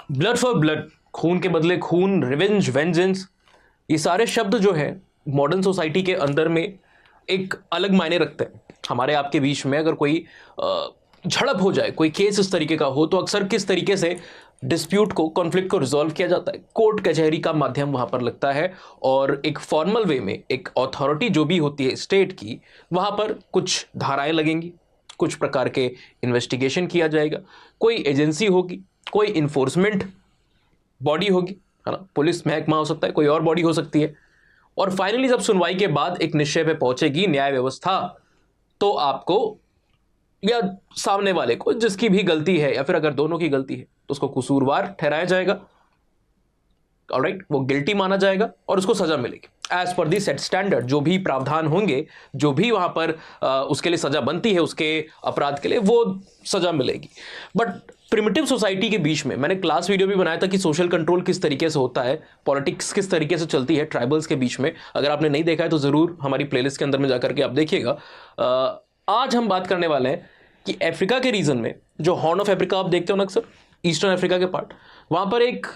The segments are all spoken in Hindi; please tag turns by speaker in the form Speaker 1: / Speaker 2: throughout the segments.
Speaker 1: ब्लड फॉर ब्लड, खून के बदले खून, रिवेंज, वेंजेंस, ये सारे शब्द जो है मॉडर्न सोसाइटी के अंदर में एक अलग मायने रखते हैं। हमारे आपके बीच में अगर कोई झड़प हो जाए, कोई केस इस तरीके का हो, तो अक्सर किस तरीके से डिस्प्यूट को, कॉन्फ्लिक्ट को रिजॉल्व किया जाता है, कोर्ट कचहरी का माध्यम वहां पर लगता है और एक फॉर्मल वे में एक अथॉरिटी जो भी होती है स्टेट की, वहां पर कुछ धाराएं लगेंगी, कुछ प्रकार के इन्वेस्टिगेशन किया जाएगा, कोई एजेंसी होगी, कोई इन्फोर्समेंट बॉडी होगी, है ना, पुलिस महकमा हो सकता है, कोई और बॉडी हो सकती है, और फाइनली जब सुनवाई के बाद एक निश्चय पे पहुंचेगी न्याय व्यवस्था, तो आपको या सामने वाले को, जिसकी भी गलती है या फिर अगर दोनों की गलती है, तो उसको कसूरवार ठहराया जाएगा, ऑलराइट, वो गिल्टी माना जाएगा और उसको सजा मिलेगी एज पर दी सेट स्टैंडर्ड। जो भी प्रावधान होंगे, जो भी वहां पर उसके लिए सजा बनती है, उसके अपराध के लिए वो सजा मिलेगी। बट प्रिमिटिव सोसाइटी के बीच में मैंने क्लास वीडियो भी बनाया था कि सोशल कंट्रोल किस तरीके से होता है, पॉलिटिक्स किस तरीके से चलती है ट्राइबल्स के बीच में। अगर आपने नहीं देखा है तो जरूर हमारी प्लेलिस्ट के अंदर में जाकर के आप देखिएगा। आज हम बात करने वाले हैं कि अफ्रीका के रीजन में, जो हॉर्न ऑफ अफ्रीका आप देखते हो ना अक्सर, ईस्टर्न अफ्रीका के पार्ट, वहां पर एक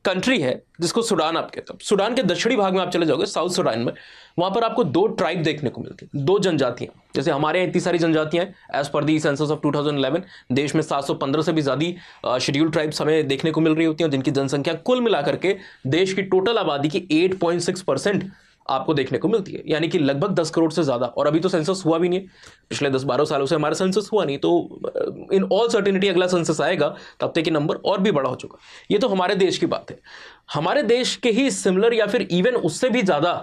Speaker 1: कंट्री है जिसको सूडान आप कहते हो। सूडान के दक्षिणी भाग में आप चले जाओगे, साउथ सूडान में, वहां पर आपको दो ट्राइब देखने को मिलती है, दो जनजातियां। जैसे हमारे यहाँ इतनी सारी जनजातियां हैं, as per the census of 2011 देश में 715 से भी ज्यादा शेड्यूल ट्राइब्स हमें देखने को मिल रही होती हैं, जिनकी जनसंख्या कुल मिलाकर के देश की टोटल आबादी की 8.6% आपको देखने को मिलती है, यानी कि लगभग 10 करोड़ से ज्यादा। और अभी तो सेंसस हुआ भी नहीं है, पिछले 10-12 सालों से हमारा सेंसस हुआ नहीं, तो इन ऑल सर्टेनिटी अगला सेंसस आएगा तब तक ये नंबर और भी बड़ा हो चुका। ये तो हमारे देश की बात है। हमारे देश के ही सिमिलर या फिर इवन उससे भी ज्यादा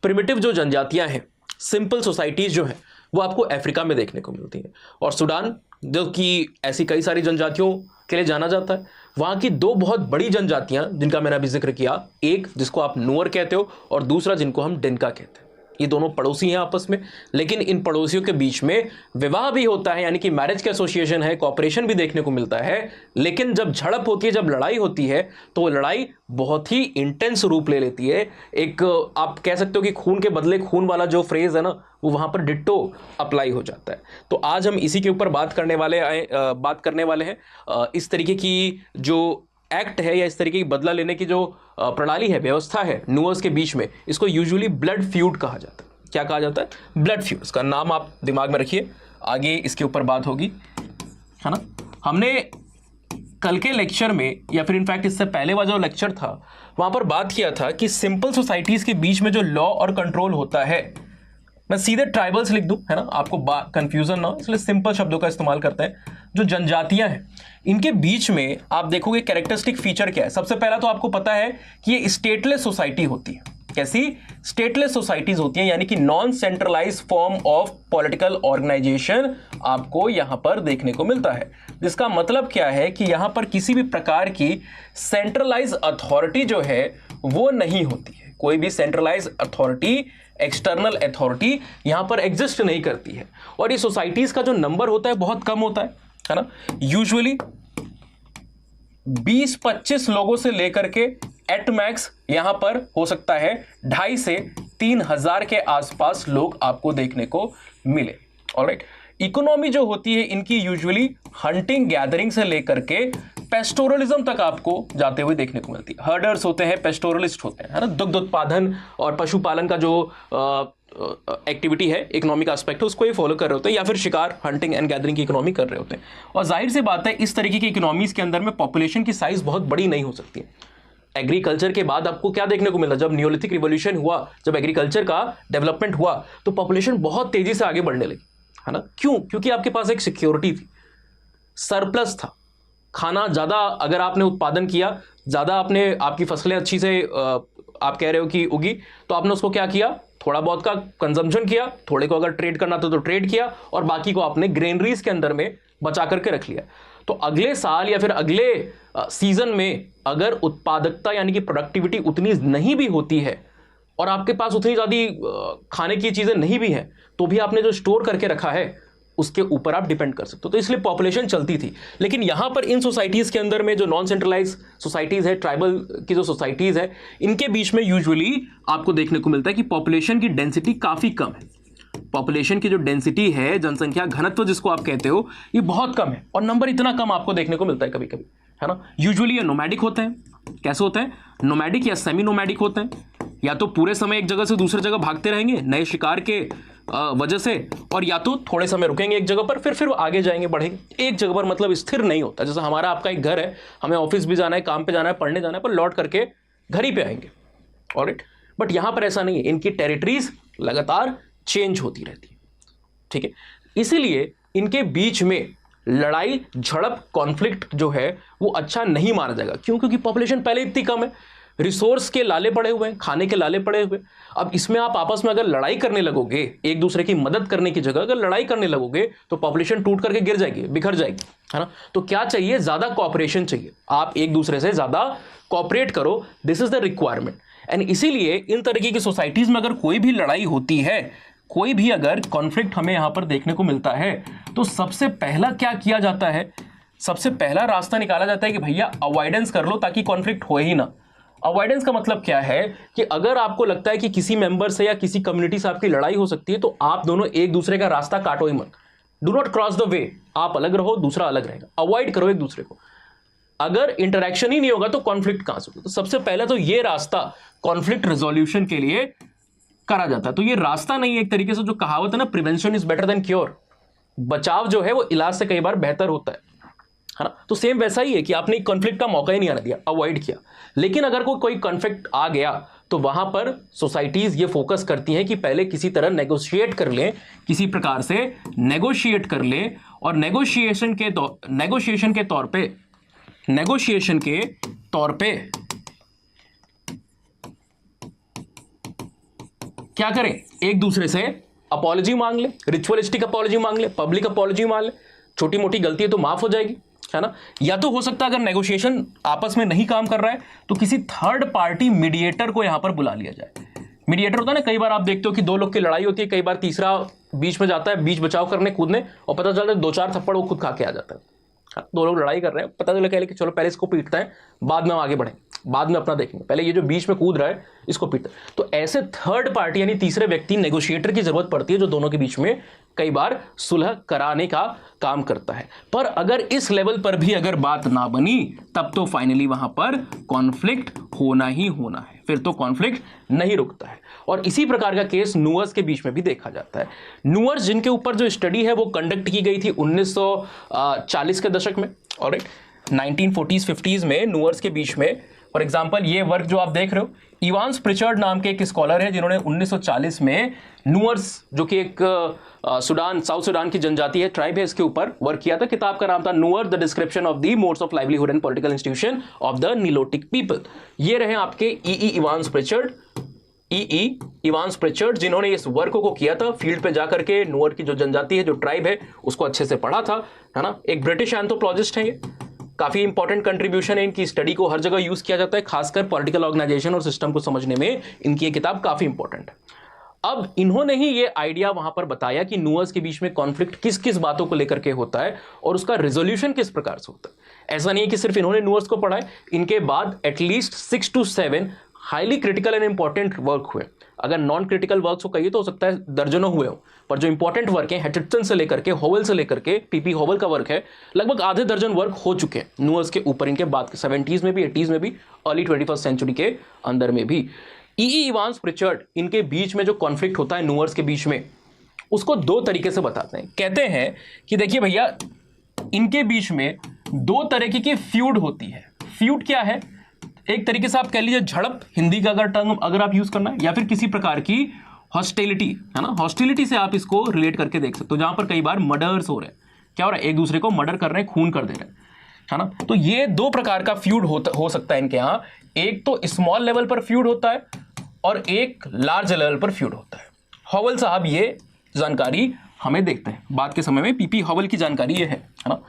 Speaker 1: प्रिमिटिव जो जनजातियां हैं, सिंपल सोसाइटीज जो हैं, वो आपको अफ्रीका में देखने को मिलती हैं। और सूडान, जो कि ऐसी कई सारी जनजातियों के लिए जाना जाता है, वहां की दो बहुत बड़ी जनजातियां जिनका मैंने अभी जिक्र किया, एक जिसको आप नुअर कहते हो और दूसरा जिनको हम डिनका कहते हैं। ये दोनों पड़ोसी हैं आपस में, लेकिन इन पड़ोसियों के बीच में विवाह भी होता है, यानी कि मैरिज का एसोसिएशन है, कॉपरेशन भी देखने को मिलता है। लेकिन जब झड़प होती है, जब लड़ाई होती है, तो वो लड़ाई बहुत ही इंटेंस रूप ले लेती है। एक आप कह सकते हो कि खून के बदले खून वाला जो फ्रेज है ना, वो वहां पर डिट्टो अप्लाई हो जाता है। तो आज हम इसी के ऊपर बात करने वाले हैं। इस तरीके की जो एक्ट है या इस तरीके की बदला लेने की जो प्रणाली है, व्यवस्था है नुअर्स के बीच में, इसको यूजुअली ब्लड फ्यूड कहा जाता है। क्या कहा जाता है? Blood feud. इसका नाम आप दिमाग में रखिए, आगे इसके ऊपर बात होगी, है ना। हमने कल के लेक्चर में, या फिर इनफैक्ट इससे पहले वाला जो लेक्चर था, वहां पर बात किया था कि सिंपल सोसाइटीज के बीच में जो लॉ और कंट्रोल होता है, मैं सीधे ट्राइबल्स लिख दूं, है ना, आपको कंफ्यूजन ना हो, इसलिए सिंपल शब्दों का इस्तेमाल करते हैं। जो जनजातियां हैं, इनके बीच में आप देखोगे कैरेक्टरिस्टिक फीचर क्या है। सबसे पहला तो आपको पता है कि ये स्टेटलेस सोसाइटी होती है। कैसी? स्टेटलेस सोसाइटीज होती हैं, यानी कि non centralise form of political organisation आपको यहां पर देखने को मिलता है। जिसका मतलब क्या है कि यहां पर किसी भी प्रकार की सेंट्रलाइज अथॉरिटी जो है वो नहीं होती है। कोई भी सेंट्रलाइज अथॉरिटी, एक्सटर्नल अथॉरिटी यहां पर एग्जिस्ट नहीं करती है। और ये सोसाइटीज का जो नंबर होता है बहुत कम होता है ना। यूजुअली 20-25 लोगों से लेकर के एट मैक्स यहां पर हो सकता है 2,500 से 3,000 के आसपास लोग आपको देखने को मिले। ऑलराइट। इकोनॉमी जो होती है इनकी यूजुअली हंटिंग गैदरिंग से लेकर के पेस्टोरलिज्म तक आपको जाते हुए देखने को मिलती है। हर्डर्स होते हैं, पेस्टोरलिस्ट होते हैं, है ना। दुग्ध उत्पादन और पशुपालन का जो एक्टिविटी है, इकोनॉमिक एस्पेक्ट है, उसको ये फॉलो कर रहे होते हैं, या फिर शिकार, हंटिंग एंड गैदरिंग की इकोनॉमी कर रहे होते हैं। और जाहिर सी बात है, इस तरीके की इकोनॉमीज के अंदर में पॉपुलेशन की साइज बहुत बड़ी नहीं हो सकती है। एग्रीकल्चर के बाद आपको क्या देखने को मिला? जब नियोलिथिक रिवॉल्यूशन हुआ, जब एग्रीकल्चर का डेवलपमेंट हुआ, तो पॉपुलेशन बहुत तेजी से आगे बढ़ने लगी, है ना। क्यों? क्योंकि आपके पास एक सिक्योरिटी थी, सरप्लस था, खाना ज्यादा अगर आपने उत्पादन किया, ज्यादा आपने, आपकी फसलें अच्छी से आप कह रहे हो कि उगी, तो आपने उसको क्या किया? थोड़ा बहुत का कंजम्पशन किया, थोड़े को अगर ट्रेड करना था तो ट्रेड किया, और बाकी को आपने ग्रेनरीज के अंदर में बचा करके रख लिया। तो अगले साल या फिर अगले सीजन में अगर उत्पादकता यानी कि प्रोडक्टिविटी उतनी नहीं भी होती है और आपके पास उतनी ज्यादा खाने की चीजें नहीं भी हैं, तो भी आपने जो स्टोर करके रखा है उसके ऊपर आप डिपेंड कर सकते हो। तो इसलिए पॉपुलेशन चलती थी। लेकिन यहां पर इन सोसाइटीज के अंदर में जो नॉन सेंट्रलाइज सोसाइटीज है, ट्राइबल की जो सोसाइटीज है, इनके बीच में यूजुअली आपको देखने को मिलता है कि पॉपुलेशन की डेंसिटी काफी कम है। पॉपुलेशन की जो डेंसिटी है, जनसंख्या घनत्व जिसको आप कहते हो, ये बहुत कम है। और नंबर इतना कम आपको देखने को मिलता है कभी कभी, है ना। यूजुअली ये नोमैडिक होते हैं, कैसे होते हैं, नोमैडिक या सेमी नोमैडिक होते हैं, या तो पूरे समय एक जगह से दूसरी जगह भागते रहेंगे नए शिकार के वजह से, और या तो थोड़े समय रुकेंगे एक जगह पर, फिर आगे जाएंगे, बढ़ेंगे। एक जगह पर मतलब स्थिर नहीं होता। जैसे हमारा आपका एक घर है, हमें ऑफिस भी जाना है, काम पे जाना है, पढ़ने जाना है, पर लौट करके घर ही पे आएंगे, ऑलराइट। बट यहां पर ऐसा नहीं है, इनकी टेरिटरीज लगातार चेंज होती रहती है, ठीक है। इसीलिए इनके बीच में लड़ाई झड़प कॉन्फ्लिक्ट जो है वो अच्छा नहीं माना जाएगा। क्यों? क्योंकि पॉपुलेशन पहले इतनी कम है, रिसोर्स के लाले पड़े हुए हैं, खाने के लाले पड़े हुए। अब इसमें आप आपस में अगर लड़ाई करने लगोगे, एक दूसरे की मदद करने की जगह अगर लड़ाई करने लगोगे तो पॉपुलेशन टूट करके गिर जाएगी, बिखर जाएगी, है ना। तो क्या चाहिए? ज्यादा कॉपरेशन चाहिए, आप एक दूसरे से ज्यादा कॉपरेट करो, this is the requirement. And इसीलिए इन तरीके की सोसाइटीज में अगर कोई भी लड़ाई होती है, कोई भी अगर कॉन्फ्लिक्ट हमें यहां पर देखने को मिलता है, तो सबसे पहला क्या किया जाता है? सबसे पहला रास्ता निकाला जाता है कि भैया अवॉइडेंस कर लो ताकि कॉन्फ्लिक्ट हो ही ना। अवॉइडेंस का मतलब क्या है कि अगर आपको लगता है कि किसी मेंबर से या किसी कम्युनिटी से आपकी लड़ाई हो सकती है, तो आप दोनों एक दूसरे का रास्ता काटो ही मत। Do not cross the way. आप अलग रहो, दूसरा अलग रहेगा, अवॉइड करो एक दूसरे को। अगर इंटरेक्शन ही नहीं होगा तो कॉन्फ्लिक्ट कहां से होगा? तो सबसे पहले तो ये रास्ता कॉन्फ्लिक्ट रेजोल्यूशन के लिए करा जाता है। तो ये रास्ता नहीं है, एक तरीके से जो कहावत है ना, prevention is better than cure. बचाव जो है वो इलाज से कई बार बेहतर होता है ना। तो सेम वैसा ही है कि आपने कॉन्फ्लिक्ट का मौका ही नहीं आने दिया, अवॉइड किया। लेकिन अगर कोई कॉन्फ्लिक्ट आ गया तो वहां पर सोसाइटीज ये फोकस करती हैं कि पहले किसी तरह नेगोशिएट कर लें, किसी प्रकार से नेगोशिएट कर लें, और नेगोशिएशन के तौर पे क्या करें? एक दूसरे से अपॉलॉजी मांग ले, रिचुअलिस्टिक अपॉलॉजी मांग ले, पब्लिक अपॉलॉजी मांग ले, छोटी मोटी गलती है तो माफ हो जाएगी, है ना। या तो हो सकता है अगर नेगोशिएशन आपस में नहीं काम कर रहा है तो किसी थर्ड पार्टी मीडिएटर को यहां पर बुला लिया जाए। मीडिएटर होता है ना, कई बार आप देखते हो कि दो लोग की लड़ाई होती है, कई बार तीसरा बीच में जाता है, बीच बचाव करने कूदने, और पता चलता है 2-4 थप्पड़ वो खुद खा के आ जाता है। दो लोग लड़ाई कर रहे हैं, पता चला कि चलो पहले इसको पीटते हैं, बाद में हम आगे बढ़ें, बाद में अपना देखेंगे, पहले ये जो बीच में कूद रहा है इसको पीटते हैं। तो ऐसे थर्ड पार्टी यानी तीसरे व्यक्ति, नेगोशिएटर की जरूरत पड़ती है, जो दोनों के बीच में कई बार सुलह कराने का काम करता है। पर अगर इस लेवल पर भी अगर बात ना बनी, तब तो फाइनली वहां पर कॉन्फ्लिक्ट होना ही होना है, फिर तो कॉन्फ्लिक्ट नहीं रुकता है। और इसी प्रकार का केस नुअर्स के बीच में भी देखा जाता है। नुअर्स जिनके ऊपर जो स्टडी है वो कंडक्ट की गई थी 1940 के दशक में, और 1940s 50s में नुअर्स के बीच में। फॉर एग्जाम्पल ये वर्क जो आप देख रहे हो, इवांस प्रिचर्ड नाम के एक स्कॉलर है जिन्होंने 1940 में नुअर्स, जो कि एक साउथ सुडान की जनजाति है, ट्राइब है, इसके ऊपर वर्क किया था। किताब का नाम था Nuer, the description of the modes of livelihood and political institution of the Nilotic people. ये रहे आपके इवांस प्रिचर्ड, जिन्होंने इस वर्क को किया था, फील्ड पे जाकर के नुअर की जो जनजाति है, जो ट्राइब है, उसको अच्छे से पढ़ा था, है ना। एक ब्रिटिश एंथ्रोपोलॉजिस्ट है, ये काफी इंपॉर्टेंट कंट्रीब्यूशन है, इनकी स्टडी को हर जगह यूज किया जाता है, खासकर पॉलिटिकल ऑर्गेनाइजेशन और सिस्टम को समझने में इनकी ये किताब काफी इंपॉर्टेंट है। अब इन्होंने ही ये आइडिया वहां पर बताया कि नुअर्स के बीच में कॉन्फ्लिक्ट किस किस बातों को लेकर के होता है और उसका रिजोल्यूशन किस प्रकार से होता है। ऐसा नहीं है कि सिर्फ इन्होंने नुअर्स को पढ़ा है, इनके बाद at least 6 to 7 highly critical and important work हुए। अगर नॉन क्रिटिकल वर्क को कहिए तो हो सकता है दर्जनों हुए हो, पर जो इंपॉर्टेंट वर्क है, हचिटसन से लेकर के होवल से लेकर के पीपी होवल का वर्क है, लगभग आधे दर्जन वर्क हो चुके हैं नुअर्स के ऊपर, इनके बाद के 70s में भी, 80s में भी, अर्ली 21st सेंचुरी के अंदर में भी। इवांस प्रिचर्ड, इनके बीच में जो कॉन्फ्लिक्ट होता है नुअर्स के बीच में, उसको 2 तरीके से बताते हैं। कहते हैं कि देखिए भैया, इनके बीच में 2 तरीके की फ्यूड होती है। फ्यूड क्या है? एक तरीके से आप कह लीजिए झड़प, हिंदी का अगर टर्म अगर आप यूज करना है, या फिर किसी प्रकार की हॉस्टिलिटी, है ना। हॉस्टिलिटी से आप इसको रिलेट करके देख सकते हो, जहां पर कई बार मर्डर्स हो रहे हैं। क्या हो रहा है? एक दूसरे को मर्डर कर रहे हैं, खून कर दे रहे हैं, है ना। तो ये 2 प्रकार का फ्यूड हो सकता है इनके यहाँ। एक तो स्मॉल लेवल पर फ्यूड होता है और एक लार्ज लेवल पर फ्यूड होता है। हॉवल साहब ये जानकारी हमें देखते हैं बाद के समय में, पीपी हॉवल की जानकारी ये है ना।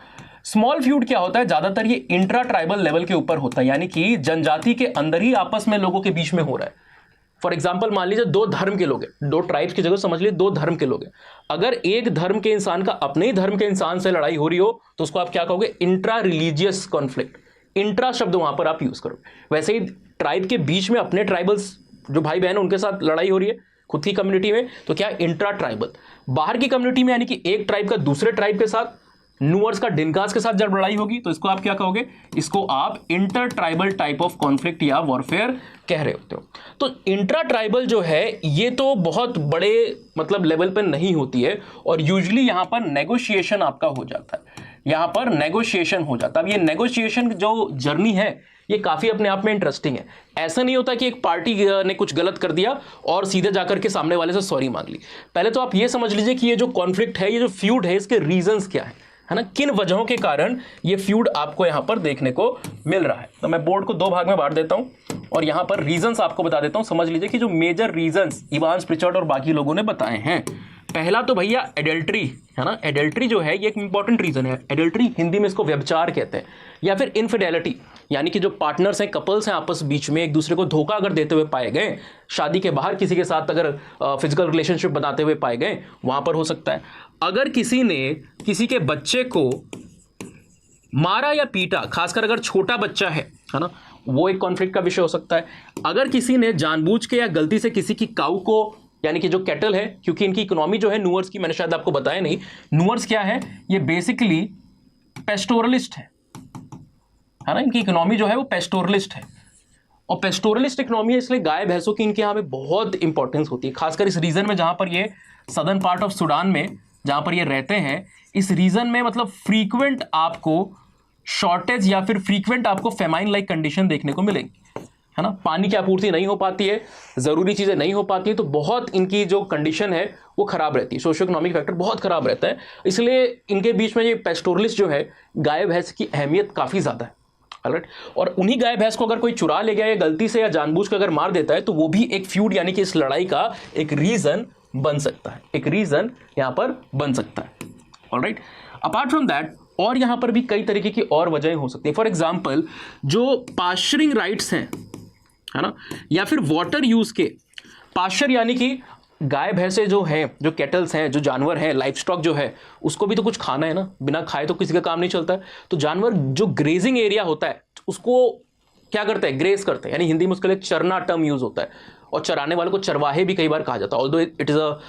Speaker 1: स्मॉल फ्यूड क्या होता है? ज्यादातर ये इंट्रा ट्राइबल लेवल के ऊपर होता है, यानी कि जनजाति के अंदर ही आपस में लोगों के बीच में हो रहा है। फॉर एग्जाम्पल मान लीजिए 2 धर्म के लोग हैं, 2 ट्राइब्स की जगह समझ लीजिए 2 धर्म के लोग हैं। अगर एक धर्म के इंसान का अपने ही धर्म के इंसान से लड़ाई हो रही हो तो उसको आप क्या कहोगे? Intra religious conflict. इंट्रा शब्द वहां पर आप यूज करो। वैसे ही ट्राइब के बीच में अपने ट्राइबल्स जो भाई बहन उनके साथ लड़ाई हो रही है खुद की कम्युनिटी में, तो क्या इंट्रा ट्राइबल। बाहर की कम्युनिटी में यानी कि एक ट्राइब का दूसरे ट्राइब के साथ नुअर्स का डिनकास के साथ जब लड़ाई होगी तो इसको आप क्या कहोगे, इसको आप inter tribal type of conflict या वॉरफेयर कह रहे होते हो। तो इंट्रा ट्राइबल जो है ये तो बहुत बड़े मतलब लेवल पर नहीं होती है और यूजुअली यहां पर नेगोशिएशन आपका हो जाता है, यहां पर नेगोशिएशन हो जाता है। अब ये नेगोशिएशन जो जर्नी है ये काफी अपने आप में इंटरेस्टिंग है। ऐसा नहीं होता कि एक पार्टी ने कुछ गलत कर दिया और सीधे जाकर के सामने वाले से सॉरी मांग ली। पहले तो आप ये समझ लीजिए कि ये जो कॉन्फ्लिक्ट है, ये जो फ्यूड है, इसके रीजंस क्या है ना, किन वजहों के कारण ये फ्यूड आपको यहां पर देखने को मिल रहा है। तो मैं बोर्ड को दो भाग में बांट देता हूं और यहां पर रीजंस आपको बता देता हूं। समझ लीजिए कि जो मेजर रीजंस इवांस प्रिचर्ड और बाकी लोगों ने बताए हैं। पहला तो भैया एडल्ट्री है ना, एडल्ट्री जो है ये एक इंपॉर्टेंट रीजन है। एडल्ट्री हिंदी में इसको व्यभिचार कहते हैं, या फिर इनफिडेलिटी, यानी कि जो पार्टनर्स हैं, कपल्स हैं, आपस बीच में एक दूसरे को धोखा अगर देते हुए पाए गए, शादी के बाहर किसी के साथ अगर फिजिकल रिलेशनशिप बनाते हुए पाए गए, वहां पर हो सकता है। अगर किसी ने किसी के बच्चे को मारा या पीटा, खासकर अगर छोटा बच्चा है ना, वो एक कॉन्फ्लिक्ट का विषय हो सकता है। अगर किसी ने जानबूझ के या गलती से किसी की काऊ को, यानी कि जो कैटल है, क्योंकि इनकी इकोनॉमी जो है नुअर्स की, मैंने शायद आपको बताया नहीं, नुअर्स क्या है, ये बेसिकली पेस्टोरलिस्ट है ना, इनकी इकोनॉमी जो है वो पेस्टोरलिस्ट है। और पेस्टोरलिस्ट इकोनॉमी है, इसलिए गाय भैंसों की इनके यहाँ पे बहुत इंपॉर्टेंस होती है, खासकर इस रीजन में जहां पर ये सदर्न पार्ट ऑफ सूडान में जहां पर ये रहते हैं, इस रीजन में मतलब फ्रीक्वेंट आपको शॉर्टेज या फिर फ्रीक्वेंट आपको फेमाइन लाइक कंडीशन देखने को मिलेंगी, है ना। पानी की आपूर्ति नहीं हो पाती है, जरूरी चीजें नहीं हो पाती है, तो बहुत इनकी जो कंडीशन है वो खराब रहती है, सोशियो इकोनॉमिक फैक्टर बहुत खराब रहता है। इसलिए इनके बीच में ये पेस्टोरलिस्ट जो है, गाय भैंस की अहमियत काफी ज्यादा है, राइट। और उन्हीं गाय भैंस को अगर कोई चुरा ले गया या गलती से या जानबूझ कर अगर मार देता है, तो वो भी एक फ्यूड यानी कि इस लड़ाई का एक रीजन बन सकता है, एक रीजन यहां पर बन सकता है, ऑलराइट। अपार्ट फ्रॉम दैट और यहां पर भी कई तरीके की और वजहें हो सकती है। फॉर एग्जाम्पल जो पास्चरिंग राइट्स हैं, है ना, या फिर वाटर यूज के, पास्चर यानी कि गाय भैंसे जो हैं, जो कैटल्स हैं, जो जानवर हैं, लाइफ स्टॉक जो है, उसको भी तो कुछ खाना है ना, बिना खाए तो किसी का काम नहीं चलता है। तो जानवर जो ग्रेजिंग एरिया होता है उसको क्या करते हैं, ग्रेज करते हैं, यानी हिंदी में उसके लिए चरना टर्म यूज होता है, और चराने वालों को चरवाहे भी कई बार कहा जाता है। Although it is a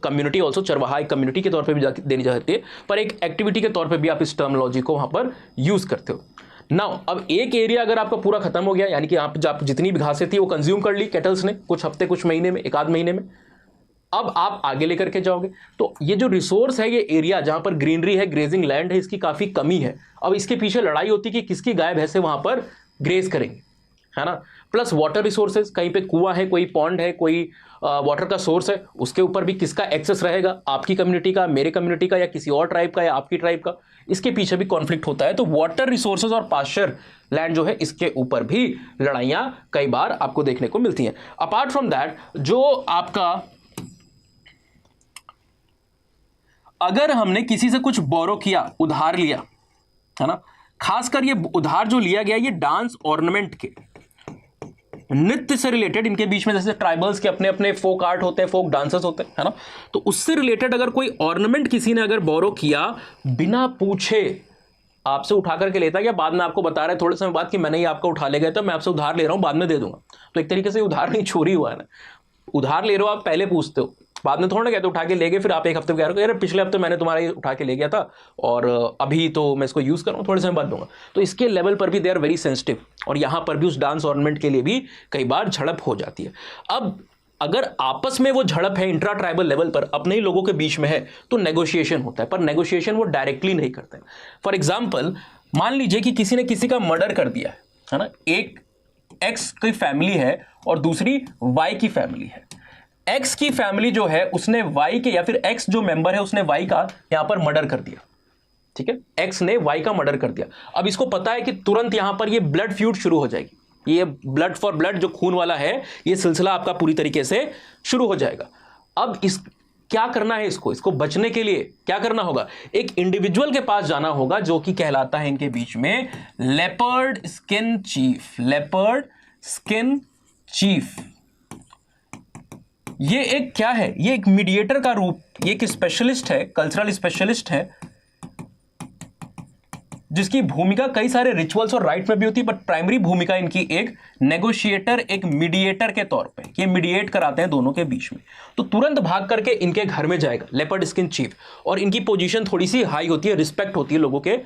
Speaker 1: community also, चरवाहा एक कम्युनिटी के तौर पर भी देनी जाती है, पर एक एक्टिविटी के तौर पर भी आप इस टर्मोलॉजी को वहां पर यूज करते हो। नाउ अब एक एरिया अगर आपका पूरा खत्म हो गया, यानी कि आप जितनी भी घासें थी वो कंज्यूम कर ली कैटल्स ने, कुछ हफ्ते, कुछ महीने में, एक आध महीने में, अब आप आगे लेकर के जाओगे, तो ये जो रिसोर्स है, ये एरिया जहां पर ग्रीनरी है, ग्रेजिंग लैंड है, इसकी काफी कमी है। अब इसके पीछे लड़ाई होती है कि किसकी गाय भैंसे वहां पर ग्रेज करेंगे, है ना। प्लस वाटर रिसोर्सेज, कहीं पे कुआं है, कोई पॉन्ड है, कोई वाटर का सोर्स है, उसके ऊपर भी किसका एक्सेस रहेगा, आपकी कम्युनिटी का, मेरे कम्युनिटी का, या किसी और ट्राइब का, या आपकी ट्राइब का, इसके पीछे भी कॉन्फ्लिक्ट होता है। तो वाटर रिसोर्सेज और पास्चर लैंड जो है, इसके ऊपर भी लड़ाइयां कई बार आपको देखने को मिलती हैं। अपार्ट फ्रॉम दैट, जो आपका अगर हमने किसी से कुछ बोरो किया, उधार लिया, है ना, खासकर ये उधार जो लिया गया, ये डांस ऑर्नामेंट के, नृत्य से रिलेटेड, इनके बीच में जैसे ट्राइबल्स के अपने अपने फोक आर्ट होते हैं, फोक डांसेस होते हैं, है ना, तो उससे रिलेटेड अगर कोई ऑर्नामेंट किसी ने अगर बोरो किया, बिना पूछे आपसे उठा करके लेता है, या बाद में आपको बता रहे थोड़े समय बाद कि मैंने ही आपका उठा ले गया था, मैं आपसे उधार ले रहा हूं, बाद में दे दूंगा, तो एक तरीके से उधार नहीं, चोरी हुआ है ना। उधार ले रहे हो आप, पहले पूछते हो, बाद में थोड़ा ना कहते उठा के ले गए, फिर आप एक हफ्ते कह रहे हो यार पिछले हफ्ते मैंने तुम्हारा ये उठा के ले गया था और अभी तो मैं इसको यूज कर रहा हूँ, थोड़े समय बाद दूंगा। तो इसके लेवल पर भी दे आर वेरी सेंसिटिव, और यहां पर भी उस डांस ऑर्नामेंट के लिए भी कई बार झड़प हो जाती है। अब अगर आपस में वो झड़प है इंट्रा ट्राइबल लेवल पर, अपने ही लोगों के बीच में है, तो नेगोशिएशन होता है, पर नेगोशिएशन वो डायरेक्टली नहीं करते। फॉर एग्जाम्पल मान लीजिए कि किसी ने किसी का मर्डर कर दिया है ना, एक एक्स की फैमिली है और दूसरी वाई की फैमिली है। एक्स की फैमिली जो है उसने वाई के, या फिर एक्स जो मेंबर है उसने वाई का यहां पर मर्डर कर दिया, ठीक है, एक्स ने वाई का मर्डर कर दिया। अब इसको पता है कि तुरंत यहां पर ये ब्लड फ्यूड शुरू हो जाएगी, ये ब्लड फॉर ब्लड जो खून वाला है, ये सिलसिला आपका पूरी तरीके से शुरू हो जाएगा। अब इस क्या करना है, इसको बचने के लिए क्या करना होगा, एक इंडिविजुअल के पास जाना होगा जो कि कहलाता है इनके बीच में leopard skin chief. Leopard skin chief ये एक क्या है, ये एक मीडिएटर का रूप, ये एक स्पेशलिस्ट है, कल्चरल स्पेशलिस्ट है, जिसकी भूमिका कई सारे रिचुअल्स और राइट में भी होती है, बट प्राइमरी भूमिका इनकी एक नेगोशिएटर, एक मीडिएटर के तौर पे, ये मीडिएट कराते हैं दोनों के बीच में। तो तुरंत भाग करके इनके घर में जाएगा लेपर्ड स्किन चीफ, और इनकी पोजीशन थोड़ी सी हाई होती है, रिस्पेक्ट होती है लोगों के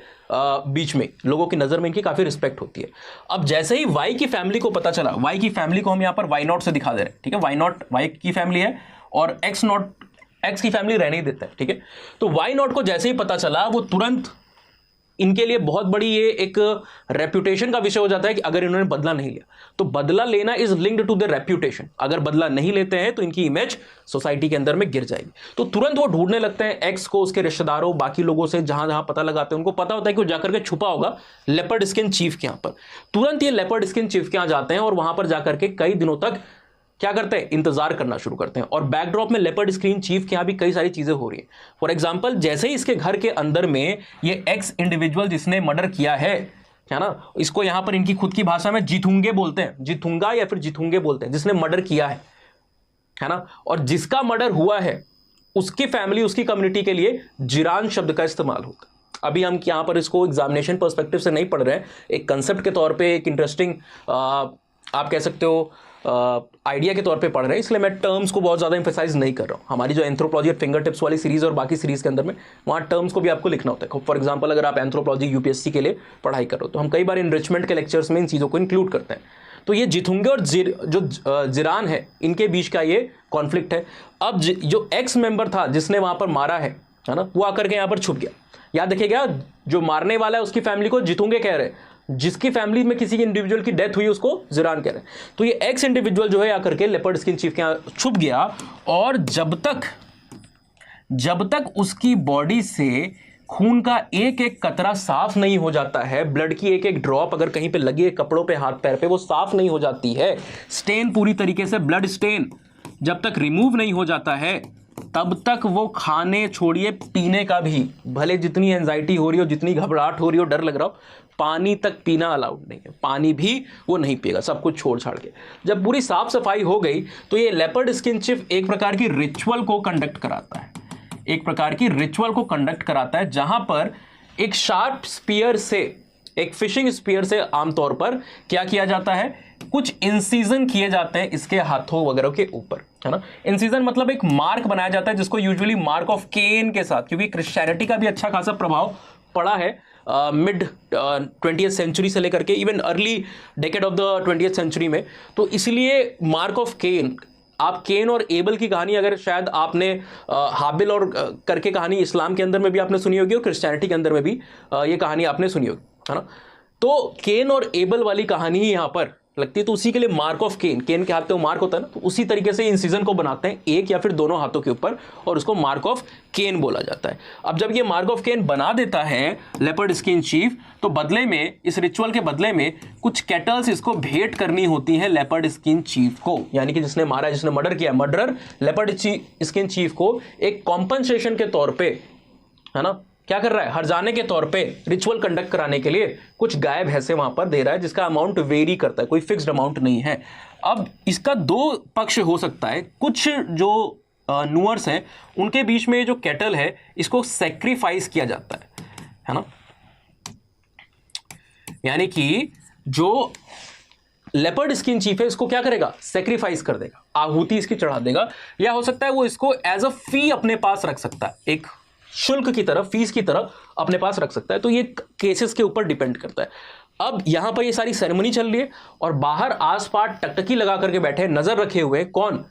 Speaker 1: बीच में, लोगों की नजर में इनकी काफी रिस्पेक्ट होती है। अब जैसे ही वाई की फैमिली को पता चला, वाई की फैमिली को हम यहाँ पर वाई नॉट से दिखा दे रहे हैं, ठीक है, वाई नॉट वाई की फैमिली है और एक्स नॉट एक्स की फैमिली रहने ही देता है, ठीक है। तो वाई नॉट को जैसे ही पता चला, वो तुरंत इनके लिए बहुत बड़ी ये एक रेप्यूटेशन का विषय हो जाता है कि अगर इन्होंने बदला नहीं लिया तो बदला लेना is linked to the reputation. अगर बदला नहीं लेते हैं तो इनकी इमेज सोसाइटी के अंदर में गिर जाएगी। तो तुरंत वो ढूंढने लगते हैं एक्स को, उसके रिश्तेदारों, बाकी लोगों से, जहां जहां पता लगाते हैं। उनको पता होता है कि वो जाकर के छुपा होगा लेपर्ड स्किन चीफ के यहाँ पर। तुरंत ये लेपर्ड स्किन चीफ के यहाँ जाते हैं और वहां पर जाकर के कई दिनों तक क्या करते हैं, इंतजार करना शुरू करते हैं। और बैकड्रॉप में लेपर्ड स्क्रीन चीफ के यहाँ भी कई सारी चीजें हो रही हैं। फॉर एग्जांपल, जैसे ही इसके घर के अंदर में ये एक्स इंडिविजुअल जिसने मर्डर किया है ना, इसको यहाँ पर इनकी खुद की भाषा में जिथुंगे बोलते हैं, जिथुंगा या फिर जिथुंगे बोलते हैं, जिसने मर्डर किया है ना, और जिसका मर्डर हुआ है उसकी फैमिली, उसकी कम्युनिटी के लिए जिरान शब्द का इस्तेमाल होता है। अभी हम यहाँ पर इसको एग्जामिनेशन पर्सपेक्टिव से नहीं पढ़ रहे हैं, एक कंसेप्ट के तौर पे, एक इंटरेस्टिंग आप कह सकते हो आइडिया के तौर पे पढ़ रहे हैं, इसलिए मैं टर्म्स को बहुत ज़्यादा एम्फेसाइज नहीं कर रहा हूँ। हमारी जो एंथ्रोपोलॉजी फिंगर टिप्स वाली सीरीज और बाकी सीरीज के अंदर में वहाँ टर्म्स को भी आपको लिखना होता है। फॉर एग्जांपल, अगर आप एंथ्रोपोलॉजी यूपीएससी के लिए पढ़ाई कर रहे हो तो हम कई बार इनरिचमेंट के लेक्चर्स में इन चीज़ों को इंक्लूड करते हैं। तो ये जिथुंगे और जो जिरान है, इनके बीच का ये कॉन्फ्लिक्ट है। अब जो एक्स मेंबर था जिसने वहाँ पर मारा है ना, वो आकर के यहाँ पर छुप गया। याद रखिएगा, जो मारने वाला है उसकी फैमिली को जिथुंगे कह रहे हैं, जिसकी फैमिली में किसी इंडिविजुअल की डेथ हुई उसको जिरान कह रहे हैं। तो ये एक्स इंडिविजुअल जो है आकर के लेपर्ड स्किन चीफ के यहाँ छुप गया, और जब तक उसकी बॉडी से खून का एक एक कतरा साफ नहीं हो जाता है, ब्लड की एक एक ड्रॉप अगर कहीं पे लगी है कपड़ों पे, हाथ पैर पे, वो साफ नहीं हो जाती है, स्टेन पूरी तरीके से, ब्लड स्टेन जब तक रिमूव नहीं हो जाता है, तब तक वो खाने छोड़िए, पीने का भी, भले जितनी एंजाइटी हो रही हो, जितनी घबराहट हो रही हो, डर लग रहा हो, पानी तक पीना अलाउड नहीं है, पानी भी वो नहीं पिएगा, सब कुछ छोड़ छाड़ के। जब पूरी साफ सफाई हो गई तो ये लेपर्ड स्किन चीफ एक प्रकार की रिचुअल को कंडक्ट कराता है, एक प्रकार की रिचुअल को कंडक्ट कराता है, जहां पर एक शार्प स्पीयर से, एक फिशिंग स्पीयर से आमतौर पर क्या किया जाता है, कुछ इंसीजन किए जाते हैं इसके हाथों वगैरह के ऊपर, है ना। इंसीजन मतलब एक मार्क बनाया जाता है, जिसको यूजुअली मार्क ऑफ केन के साथ, क्योंकि क्रिश्चियनिटी का भी अच्छा खासा प्रभाव पड़ा है मिड 20th सेंचुरी से लेकर के even early decade of the 20th century में। तो इसलिए मार्क ऑफ केन, आप केन और एबल की कहानी अगर शायद आपने हाबिल और करके कहानी इस्लाम के अंदर में भी आपने सुनी होगी और क्रिश्चियनिटी के अंदर में भी ये कहानी आपने सुनी होगी, है ना। तो केन और एबल वाली कहानी ही यहाँ पर लगती है, तो उसी के लिए मार्क ऑफ केन, केन के हाथ पे मार्क होता है ना, तो उसी तरीके से इंसिजन को बनाते हैं एक या फिर दोनों हाथों के ऊपर, और उसको मार्क ऑफ केन बोला जाता है। अब जब ये मार्क ऑफ केन बना देता है लेपर्ड स्किन चीफ, तो बदले में, इस रिचुअल के बदले में कुछ कैटल्स इसको भेंट करनी होती है लेपर्ड स्किन चीफ को, यानी कि जिसने मारा, जिसने मर्डर किया, मर्डरर लेपर्ड स्किन चीफ को एक कॉम्पनसेशन के तौर पे, है ना, क्या कर रहा है, हर्जाने के तौर पे रिचुअल कंडक्ट कराने के लिए कुछ गाय भैंसे वहां पर दे रहा है, जिसका अमाउंट वेरी करता है, कोई फिक्स्ड अमाउंट नहीं है। अब इसका दो पक्ष हो सकता है, कुछ जो नुअर्स हैं उनके बीच में जो कैटल है इसको सेक्रीफाइस किया जाता है ना, यानी कि जो लेपर्ड स्किन चीफ है इसको क्या करेगा, सेक्रीफाइस कर देगा, आहुति इसकी चढ़ा देगा, या हो सकता है वो इसको एज अ फी अपने पास रख सकता है, एक शुल्क की तरह, फीस की तरह अपने पास रख सकता है। तो ये केसेस के ऊपर डिपेंड करता है। अब यहां पर ये सारी सेरेमनी चल रही है और बाहर आसपास टकटकी लगा करके बैठे, नजर रखे हुए, कौन,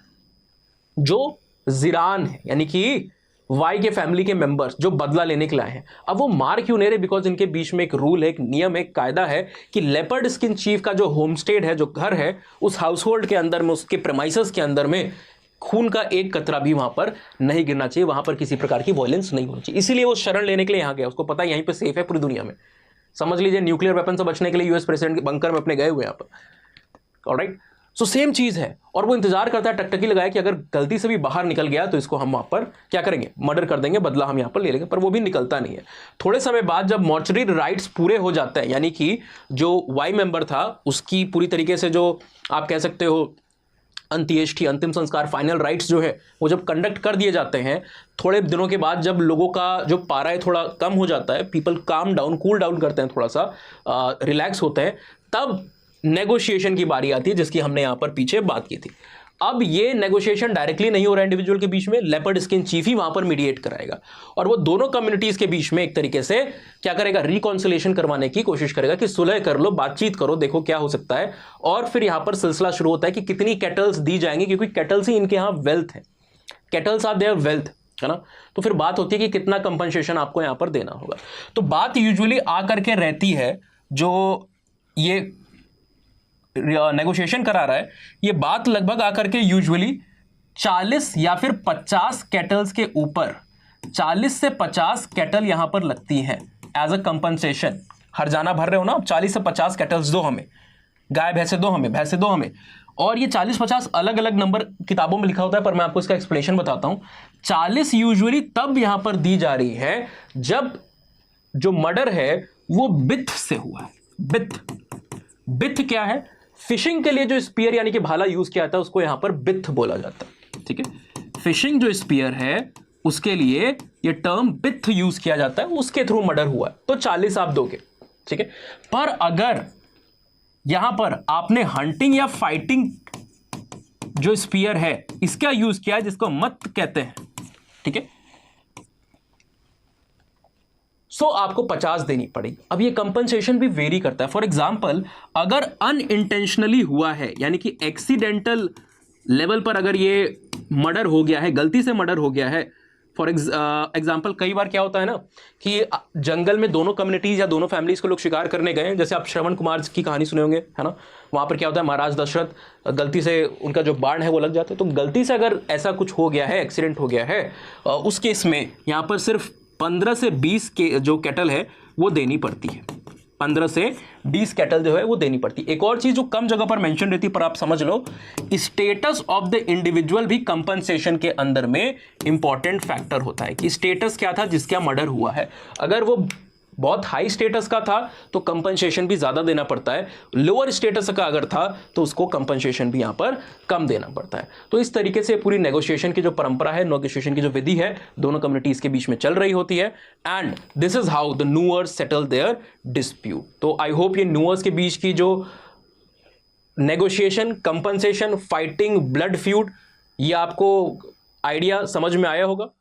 Speaker 1: जो जिरान है, यानी कि वाई के फैमिली के मेंबर्स जो बदला लेने के लिए आए हैं। अब वो मार क्यों नहीं रहे, बिकॉज इनके बीच में एक रूल है, एक नियम है, एक कायदा है कि लेपर्ड स्किन चीफ का जो होमस्टेड है, जो घर है, उस हाउस होल्ड के अंदर में, उसके प्रेमाइसेस के अंदर में खून का एक कतरा भी वहां पर नहीं गिरना चाहिए, वहां पर किसी प्रकार की वायलेंस नहीं होनी चाहिए। इसीलिए वो शरण लेने के लिए यहां गया, उसको पता है यहीं पे सेफ है पूरी दुनिया में। समझ लीजिए न्यूक्लियर वेपन से बचने के लिए यूएस प्रेसिडेंट के बंकर में अपने गए हुए यहाँ पर। ऑलराइट, सो सेम चीज है, और वो इंतजार करता है, टकटकी लगाया कि अगर गलती से भी बाहर निकल गया तो इसको हम वहां पर क्या करेंगे, मर्डर कर देंगे, बदला हम यहाँ पर ले लेंगे। पर वो भी निकलता नहीं है। थोड़े समय बाद जब मॉर्चरी राइट्स पूरे हो जाते हैं, यानी कि जो वाई मेंबर था उसकी पूरी तरीके से जो आप कह सकते हो अंत्येष्टि, अंतिम संस्कार, फाइनल राइट्स जो है वो जब कंडक्ट कर दिए जाते हैं, थोड़े दिनों के बाद जब लोगों का जो पारा है थोड़ा कम हो जाता है, people calm down, cool down करते हैं, थोड़ा सा रिलैक्स होते हैं, तब नेगोशिएशन की बारी आती है, जिसकी हमने यहाँ पर पीछे बात की थी। अब ये नेगोशिएशन डायरेक्टली नहीं हो रहा है इंडिविजुअल के बीच में, लेपर्ड स्किन चीफ ही वहां पर मीडिएट कराएगा और वो दोनों कम्युनिटीज के बीच में एक तरीके से क्या करेगा, रिकॉन्सिलेशन करवाने की कोशिश करेगा कि सुलह कर लो, बातचीत करो, देखो क्या हो सकता है। और फिर यहां पर सिलसिला शुरू होता है कि कितनी कैटल्स दी जाएंगी, क्योंकि कैटल्स ही इनके यहाँ वेल्थ है, कैटल्स आर देयर वेल्थ, है ना। तो फिर बात होती है कि कितना कंपनसेशन आपको यहां पर देना होगा। तो बात यूजुअली आकर के रहती है, जो ये नेगोशिएशन करा रहा है, ये बात लगभग आकर के यूजुअली 40 या फिर 50 कैटल्स के ऊपर, 40 से 50 कैटल यहां पर लगती हैं एज अ कंपनसेशन। हरजाना भर रहे हो ना, 40 से 50 कैटल्स दो हमें, गाय भैंसे दो हमें, भैंसे दो हमें। और ये 40-50 अलग अलग नंबर किताबों में लिखा होता है, पर मैं आपको इसका एक्सप्लेनेशन बताता हूं। 40 यूजुअली तब यहां पर दी जा रही है जब जो मर्डर है वो बिथ से हुआ है। बिथ क्या है? फिशिंग के लिए जो स्पीयर यानी कि भाला यूज किया जाता है उसको यहां पर बिथ बोला जाता है, ठीक है। फिशिंग जो स्पीयर है उसके लिए ये टर्म बिथ यूज किया जाता है, उसके थ्रू मर्डर हुआ है, तो 40 आप दोगे, ठीक है। पर अगर यहां पर आपने हंटिंग या फाइटिंग जो स्पीयर है इसका यूज किया है, जिसको मत कहते हैं, ठीक है, सो आपको 50 देनी पड़ेगी। अब ये कंपनसेशन भी वेरी करता है। फॉर एग्जाम्पल, अगर अनइंटेंशनली हुआ है, यानी कि एक्सीडेंटल लेवल पर अगर ये मर्डर हो गया है, गलती से मर्डर हो गया है, फॉर एग्जाम्पल कई बार क्या होता है ना कि जंगल में दोनों कम्युनिटीज या दोनों फैमिलीज को लोग शिकार करने गए, जैसे आप श्रवण कुमार की कहानी सुने होंगे, है ना। वहां पर क्या होता है, महाराज दशरथ गलती से उनका जो बाण है वो लग जाता है। तो गलती से अगर ऐसा कुछ हो गया है, एक्सीडेंट हो गया है, उस केस में यहां पर सिर्फ 15 से 20 के जो कैटल है वो देनी पड़ती है, 15 से 20 कैटल जो है वो देनी पड़ती है। एक और चीज जो कम जगह पर मेंशन रहती है, पर आप समझ लो, स्टेटस ऑफ द इंडिविजुअल भी कंपनसेशन के अंदर में इंपॉर्टेंट फैक्टर होता है कि स्टेटस क्या था जिसका मर्डर हुआ है। अगर वो बहुत हाई स्टेटस का था तो कंपनसेशन भी ज्यादा देना पड़ता है, लोअर स्टेटस का अगर था तो उसको कंपनसेशन भी यहां पर कम देना पड़ता है। तो इस तरीके से पूरी नेगोशिएशन की जो परंपरा है, नेगोशिएशन की जो विधि है, दोनों कम्युनिटीज के बीच में चल रही होती है, and this is how the Nuers settle their dispute. तो आई होप ये न्यूअर्स के बीच की जो negotiation, compensation, fighting, blood feud, ये आपको आइडिया समझ में आया होगा।